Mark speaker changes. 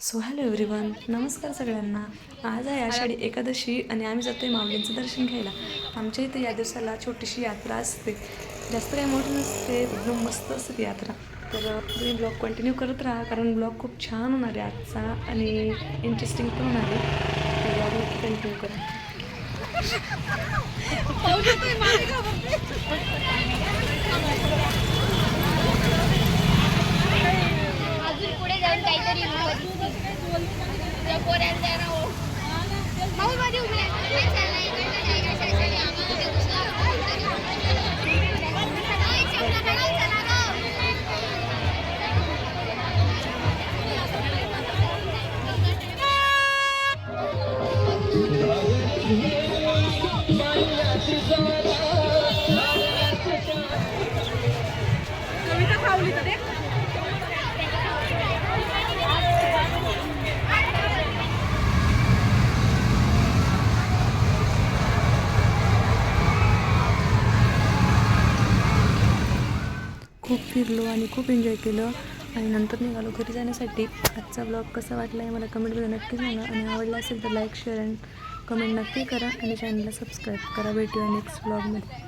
Speaker 1: So hello everyone, नमस्कार सगळ्यांना. आज आहे आषाढी एकादशी आणि आम्ही जातो आहे माऊलींचं दर्शन घ्यायला. आमच्या इथे या दिवसाला छोटीशी यात्रा असते. जास्त काही मोठी नसते, एकदम मस्त असते ती यात्रा. तर तुम्ही ब्लॉग कंटिन्यू करत राहा, कारण ब्लॉग खूप छान होणार आहे आजचा आणि इंटरेस्टिंग पण होणार आहे. तर ब्लॉग नक्की कंटिन्यू करा.
Speaker 2: अजून पुढे जाऊन काहीतरी
Speaker 1: खूप फिरलो आणि खूप एन्जॉय केलं आणि नंतर निघालो घरी जाण्यासाठी. आजचा ब्लॉग कसा वाटला आहे मला कमेंटमध्ये नक्की सांगा आणि आवडला असेल तर लाईक शेअर अँड कमेंट नक्की करा आणि चॅनलला सबस्क्राईब करा. भेटूया नेक्स्ट ब्लॉगमध्ये.